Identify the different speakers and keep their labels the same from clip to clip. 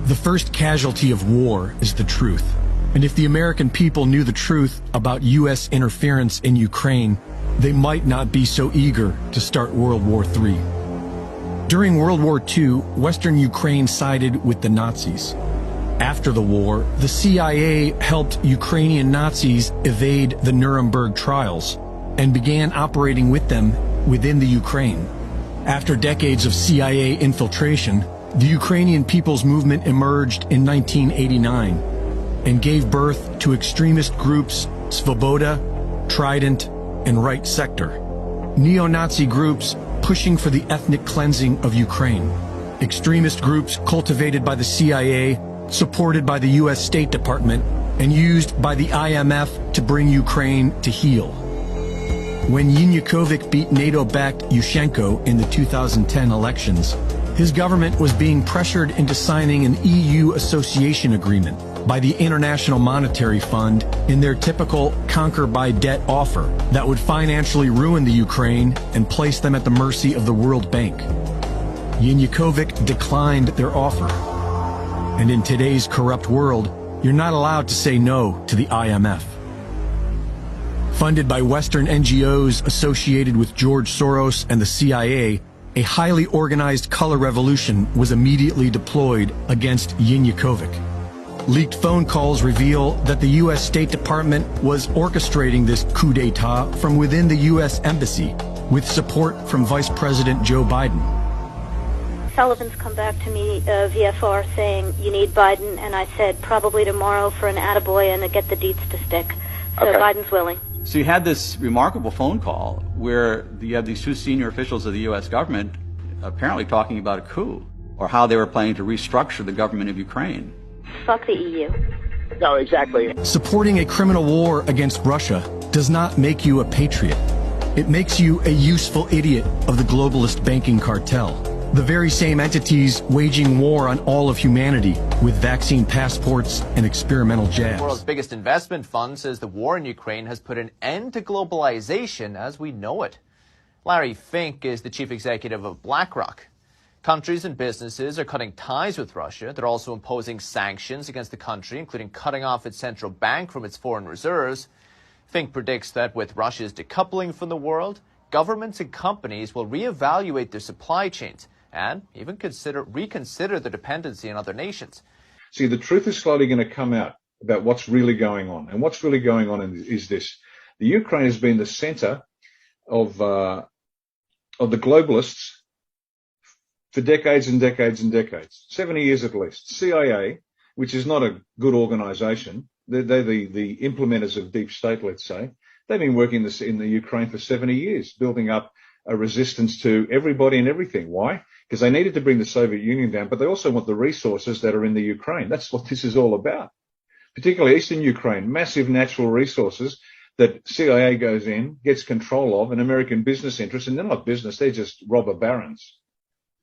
Speaker 1: The first casualty of war is the truth. And if the American people knew the truth about U.S. interference in Ukraine, they might not be so eager to start World War III. During World War II, Western Ukraine sided with the Nazis. After the war, the CIA helped Ukrainian Nazis evade the Nuremberg trials and began operating with them within the Ukraine. After decades of CIA infiltration, the Ukrainian People's Movement emerged in 1989 and gave birth to extremist groups Svoboda, Trident, and Right Sector, neo-Nazi groups pushing for the ethnic cleansing of Ukraine, extremist groups cultivated by the CIA, supported by the U.S. State Department, and used by the IMF to bring Ukraine to heel. When Yanukovych beat NATO-backed Yushchenko in the 2010 elections, his government was being pressured into signing an EU association agreement by the International Monetary Fund in their typical conquer-by-debt offer that would financially ruin the Ukraine and place them at the mercy of the World Bank. Yanukovych declined their offer. And in today's corrupt world, you're not allowed to say no to the IMF. Funded by Western NGOs associated with George Soros and the CIA, a highly organized color revolution was immediately deployed against Yanukovych. Leaked phone calls reveal that the U.S. State Department was orchestrating this coup d'etat from within the U.S. Embassy, with support from Vice President Joe Biden.
Speaker 2: Sullivan's come back to me, VFR, saying you need Biden, and I said probably tomorrow for an attaboy and to get the deets to stick. So okay. Biden's willing.
Speaker 3: So you had this remarkable phone call where you have these two senior officials of the U.S. government apparently talking about a coup, or how they were planning to restructure the government of Ukraine.
Speaker 2: Fuck the EU.
Speaker 4: No, exactly.
Speaker 1: Supporting a criminal war against Russia does not make you a patriot. It makes you a useful idiot of the globalist banking cartel. The very same entities waging war on all of humanity with vaccine passports and experimental jabs.
Speaker 5: The world's biggest investment fund says the war in Ukraine has put an end to globalization as we know it. Larry Fink is the chief executive of BlackRock. Countries and businesses are cutting ties with Russia. They're also imposing sanctions against the country, including cutting off its central bank from its foreign reserves. Fink predicts that with Russia's decoupling from the world, governments and companies will reevaluate their supply chains and even reconsider their dependency on other nations.
Speaker 6: See, the truth is slowly going to come out about what's really going on. And what's really going on is this. The Ukraine has been the center of the globalists for decades and decades and decades, 70 years at least. CIA, which is not a good organization, they're the implementers of deep state, let's say. They've been working in the Ukraine for 70 years, building up a resistance to everybody and everything. Why? Because they needed to bring the Soviet Union down, but they also want the resources that are in the Ukraine. That's what this is all about. Particularly Eastern Ukraine, massive natural resources that CIA goes in, gets control of, and American business interests, and they're not business, they're just robber barons.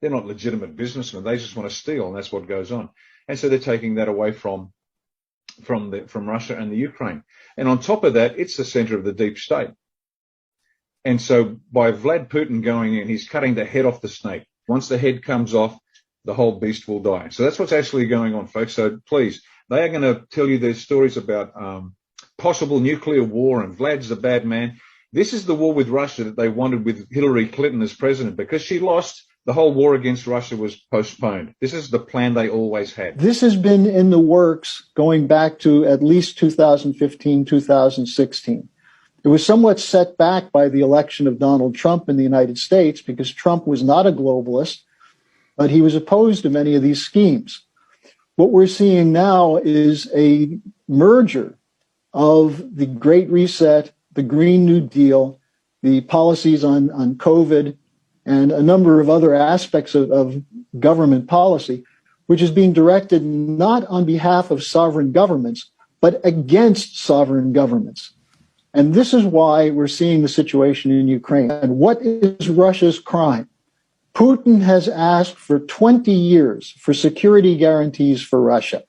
Speaker 6: They're not legitimate businessmen. They just want to steal, and that's what goes on. And so they're taking that away from Russia and the Ukraine. And on top of that, it's the center of the deep state. And so by Vlad Putin going in, he's cutting the head off the snake. Once the head comes off, the whole beast will die. So that's what's actually going on, folks. So please, they are going to tell you their stories about possible nuclear war, and Vlad's a bad man. This is the war with Russia that they wanted with Hillary Clinton as president. Because she lost, the whole war against Russia was postponed. This is the plan they always had.
Speaker 7: This has been in the works going back to at least 2015, 2016. It was somewhat set back by the election of Donald Trump in the United States because Trump was not a globalist, but he was opposed to many of these schemes. What we're seeing now is a merger of the Great Reset, the Green New Deal, the policies on COVID, and a number of other aspects of government policy, which is being directed not on behalf of sovereign governments, but against sovereign governments. And this is why we're seeing the situation in Ukraine. And what is Russia's crime? Putin has asked for 20 years for security guarantees for Russia.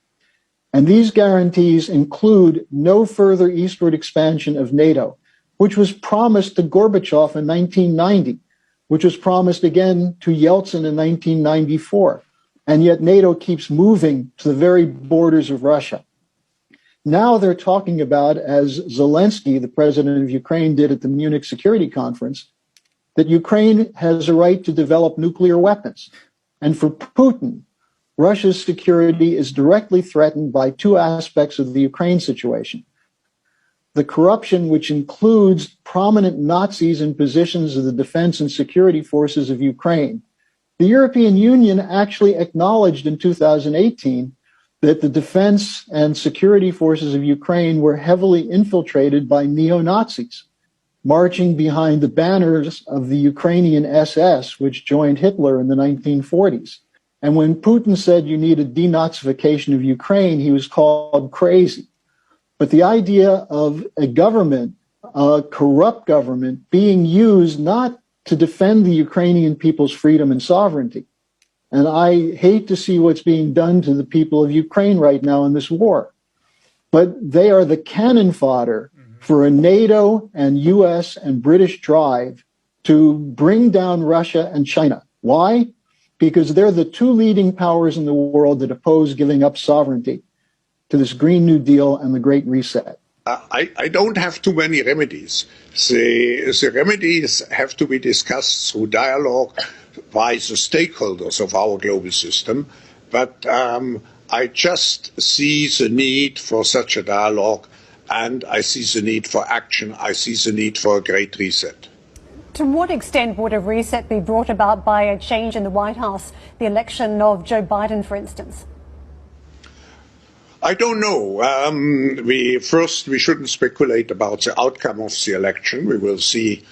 Speaker 7: And these guarantees include no further eastward expansion of NATO, which was promised to Gorbachev in 1990, which was promised again to Yeltsin in 1994. and yet NATO keeps moving to the very borders of Russia. Now they're talking about, as Zelensky, the president of Ukraine, did at the Munich Security Conference, that Ukraine has a right to develop nuclear weapons. And for Putin, Russia's security is directly threatened by two aspects of the Ukraine situation. The corruption, which includes prominent Nazis in positions of the defense and security forces of Ukraine. The European Union actually acknowledged in 2018 that the defense and security forces of Ukraine were heavily infiltrated by neo-Nazis, marching behind the banners of the Ukrainian SS, which joined Hitler in the 1940s. And when Putin said you need a denazification of Ukraine, he was called crazy. But the idea of a government, a corrupt government, being used not to defend the Ukrainian people's freedom and sovereignty. And I hate to see what's being done to the people of Ukraine right now in this war. But they are the cannon fodder for a NATO and US and British drive to bring down Russia and China. Why? Because they're the two leading powers in the world that oppose giving up sovereignty to this Green New Deal and the Great Reset.
Speaker 8: I don't have too many remedies. The remedies have to be discussed through dialogue by the stakeholders of our global system. But I just see the need for such a dialogue, and I see the need for action. I see the need for a Great Reset.
Speaker 9: To what extent would a reset be brought about by a change in the White House, the election of Joe Biden, for instance?
Speaker 8: I don't know. We shouldn't speculate about the outcome of the election. We will see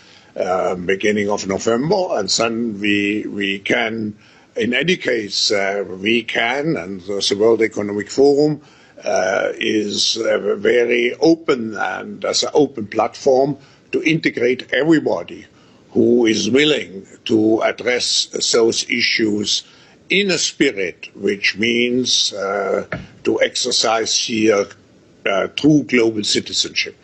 Speaker 8: beginning of November, and then we can, in any case, we can, and the World Economic Forum is very open and as an open platform to integrate everybody who is willing to address those issues in a spirit which means to exercise here true global citizenship.